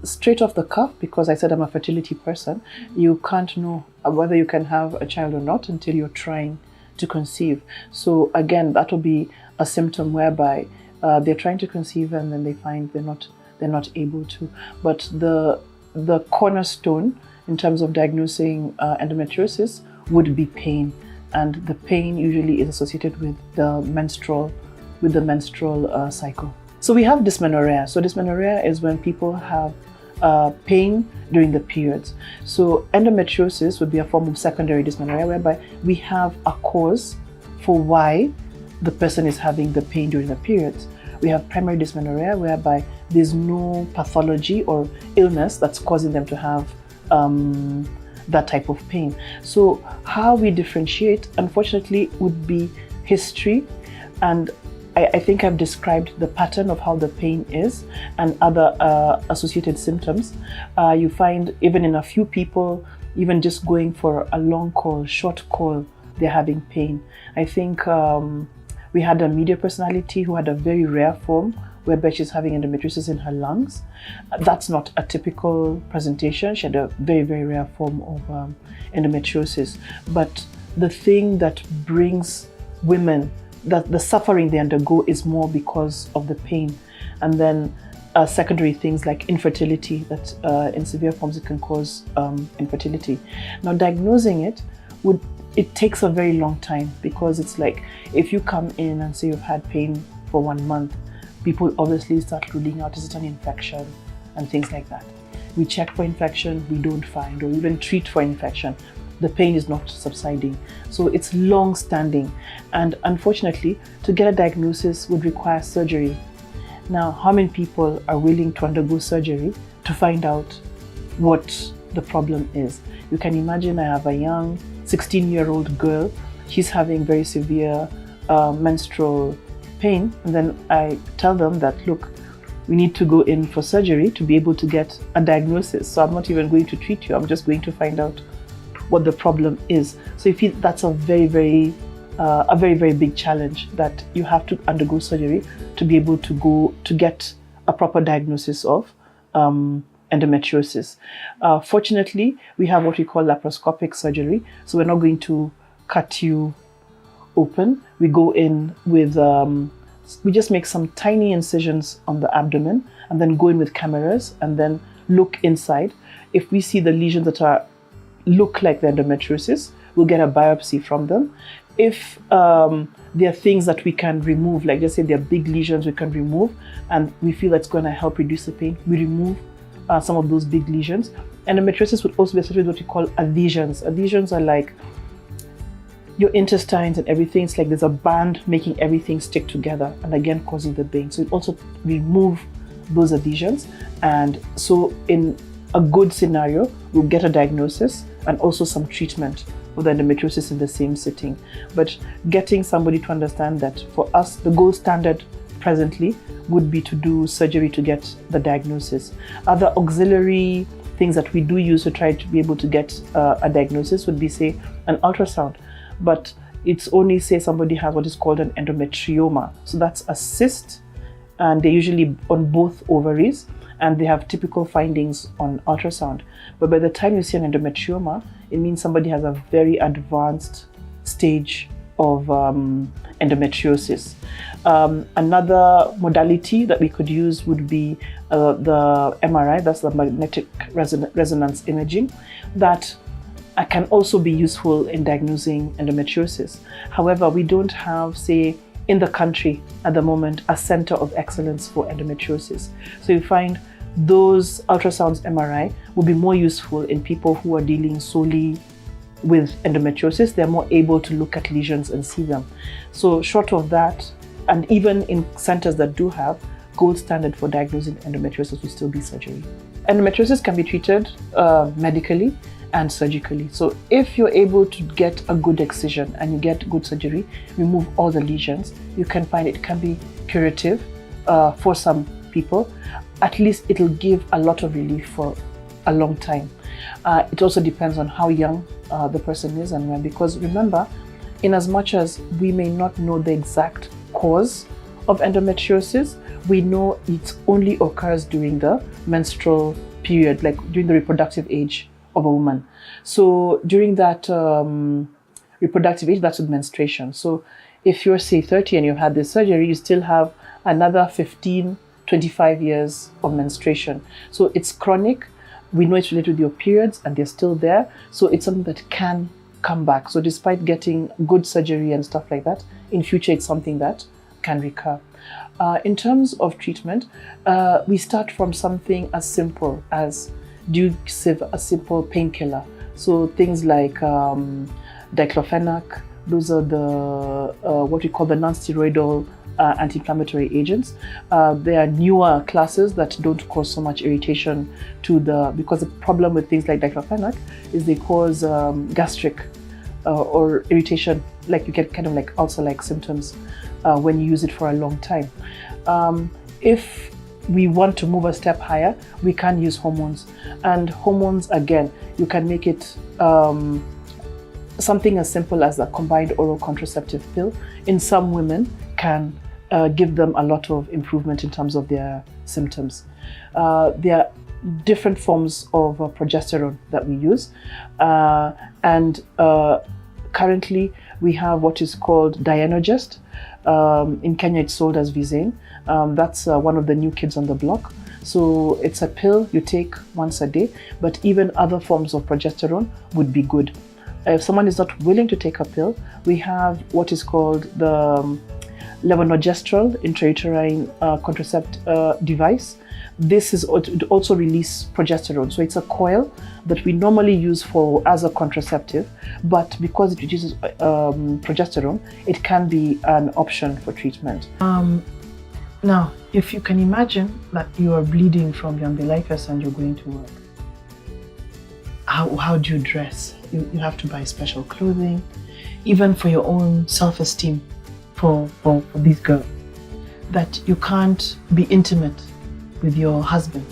Straight off the cuff, because I said I'm a fertility person, you can't know whether you can have a child or not until you're trying to conceive. So again, that will be a symptom whereby they're trying to conceive and then they find they're not able to. But the cornerstone in terms of diagnosing endometriosis would be pain, and the pain usually is associated with the menstrual cycle. So we have dysmenorrhea. So dysmenorrhea is when people have pain during the periods. So endometriosis would be a form of secondary dysmenorrhea, whereby we have a cause for why the person is having the pain during the periods. We have primary dysmenorrhea, whereby there's no pathology or illness that's causing them to have that type of pain. So how we differentiate, unfortunately, would be history, and I think I've described the pattern of how the pain is and other associated symptoms. You find even in a few people, even just going for a long call, short call, they're having pain. I think we had a media personality who had a very rare form whereby she's having endometriosis in her lungs. That's not a typical presentation. She had a very, very rare form of endometriosis. But the thing that brings women, that the suffering they undergo is more because of the pain. And then secondary things like infertility, that in severe forms it can cause infertility. Now, diagnosing it takes a very long time, because it's like if you come in and say you've had pain for 1 month, people obviously start ruling out, is it an infection and things like that. We check for infection, we don't find, or even treat for infection. The pain is not subsiding. So it's long standing. And unfortunately, to get a diagnosis would require surgery. Now, how many people are willing to undergo surgery to find out what the problem is? You can imagine I have a young 16-year-old girl. She's having very severe menstrual pain. And then I tell them that, look, we need to go in for surgery to be able to get a diagnosis. So I'm not even going to treat you. I'm just going to find out what the problem is. So if that's a very, very big challenge, that you have to undergo surgery to be able to get a proper diagnosis of endometriosis. Fortunately, we have what we call laparoscopic surgery. So we're not going to cut you open. We go in with, we just make some tiny incisions on the abdomen and then go in with cameras and then look inside. If we see the lesions that look like the endometriosis, we'll get a biopsy from them. If there are things that we can remove, like just say there are big lesions we can remove and we feel that's going to help reduce the pain, we remove some of those big lesions. Endometriosis would also be associated with what we call adhesions. Adhesions are like your intestines and everything. It's like there's a band making everything stick together and again causing the pain. So it also remove those adhesions. And so in a good scenario, we'll get a diagnosis and also some treatment for the endometriosis in the same sitting. But getting somebody to understand that for us, the gold standard presently would be to do surgery to get the diagnosis. Other auxiliary things that we do use to try to be able to get a diagnosis would be, say, an ultrasound. But it's only, say, somebody has what is called an endometrioma. So that's a cyst, and they're usually on both ovaries, and they have typical findings on ultrasound. But by the time you see an endometrioma, it means somebody has a very advanced stage of endometriosis. Another modality that we could use would be the MRI, that's the magnetic resonance imaging, that can also be useful in diagnosing endometriosis. However, we don't have, say, in the country at the moment, a center of excellence for endometriosis. So you find those ultrasounds, MRI, will be more useful in people who are dealing solely with endometriosis. They're more able to look at lesions and see them. So short of that, and even in centers that do have, gold standard for diagnosing endometriosis will still be surgery. Endometriosis can be treated medically and surgically. So if you're able to get a good excision and you get good surgery, remove all the lesions, you can find it can be curative for some people. At least it'll give a lot of relief for a long time. It also depends on how young the person is and when, because remember, in as much as we may not know the exact cause of endometriosis, we know it only occurs during the menstrual period, like during the reproductive age of a woman. So during that reproductive age, that's with menstruation. So if you're, say, 30 and you've had this surgery, you still have another 15, 25 years of menstruation. So it's chronic. We know it's related with your periods and they're still there. So it's something that can come back. So despite getting good surgery and stuff like that, in future it's something that can recur. In terms of treatment, we start from something as simple as, do you give a simple painkiller? So things like diclofenac, those are the what we call the non-steroidal anti-inflammatory agents. They are newer classes that don't cause so much irritation to because the problem with things like diclofenac is they cause gastric or irritation, like you get kind of like ulcer-like symptoms when you use it for a long time. If we want to move a step higher, we can use hormones. And hormones, again, you can make it something as simple as a combined oral contraceptive pill. In some women can give them a lot of improvement in terms of their symptoms. There are different forms of progesterone that we use. And currently we have what is called Gynaecologist. In Kenya it's sold as Visane. That's one of the new kids on the block. So it's a pill you take once a day, but even other forms of progesterone would be good. If someone is not willing to take a pill, we have what is called the levonorgestrel intrauterine contraceptive device. This is to also release progesterone. So it's a coil that we normally use as a contraceptive, but because it reduces progesterone, it can be an option for treatment. Now, if you can imagine that you are bleeding from your umbilicus and you're going to work, how do you dress? You have to buy special clothing, even for your own self-esteem for these girls, that you can't be intimate with your husband.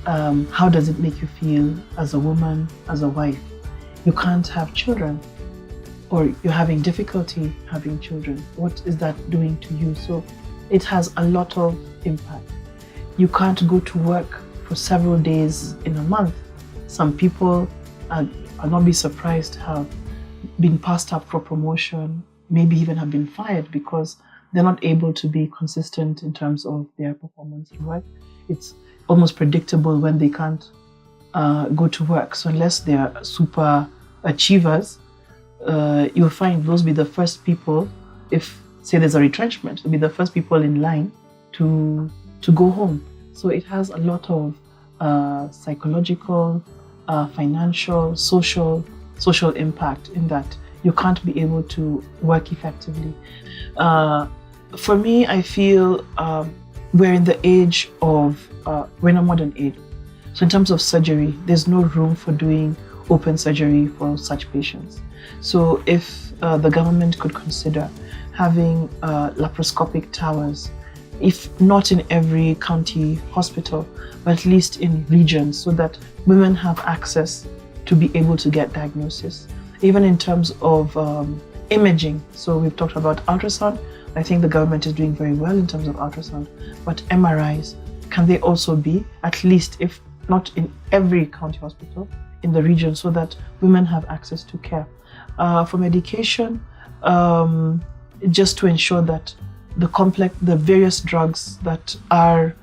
How does it make you feel as a woman, as a wife? You can't have children, or you're having difficulty having children. What is that doing to you? So it has a lot of impact. You can't go to work for several days in a month. Some people I'll not be surprised have been passed up for promotion, maybe even have been fired because they're not able to be consistent in terms of their performance at work. It's almost predictable when they can't go to work. So unless they're super achievers, you'll find those will be the first people, if say there's a retrenchment, they'll be the first people in line to go home. So it has a lot of psychological, financial, social impact in that you can't be able to work effectively. For me, I feel we're in the age of, we're in a modern age. So in terms of surgery, there's no room for doing open surgery for such patients. So if the government could consider having laparoscopic towers, if not in every county hospital, but at least in regions, so that women have access to be able to get diagnosis. Even in terms of imaging, so we've talked about ultrasound. I think the government is doing very well in terms of ultrasound, but MRIs, can they also be, at least if not in every county hospital, in the region, so that women have access to care? For medication, just to ensure that the various drugs that are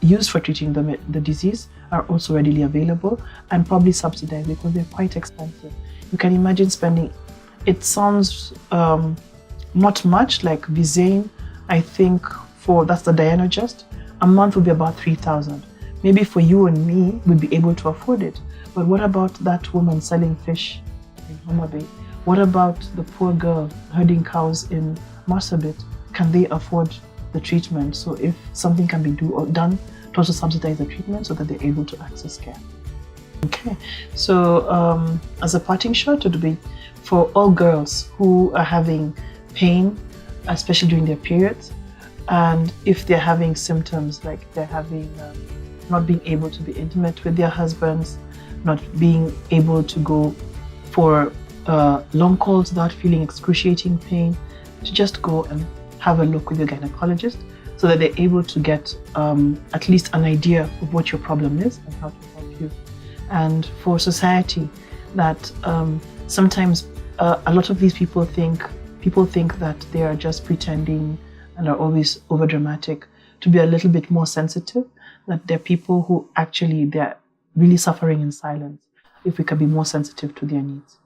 used for treating the disease are also readily available and probably subsidized because they're quite expensive. You can imagine spending, it sounds not much, like Visane, I think that's the Gynaecologist, a month would be about 3,000. Maybe for you and me, we'd be able to afford it. But what about that woman selling fish in Homa Bay? What about the poor girl herding cows in Marsabit? Can they afford the treatment? So if something can be done to also subsidize the treatment so that they're able to access care. Okay, so as a parting shot, it would be for all girls who are having pain, especially during their periods, and if they're having symptoms like they're having not being able to be intimate with their husbands, not being able to go for long calls without feeling excruciating pain, to just go and have a look with your gynecologist so that they're able to get at least an idea of what your problem is and how to help you. And for society, that sometimes a lot of these people think that they are just pretending and are always overdramatic, to be a little bit more sensitive, that they're people who actually, they're really suffering in silence, if we can be more sensitive to their needs.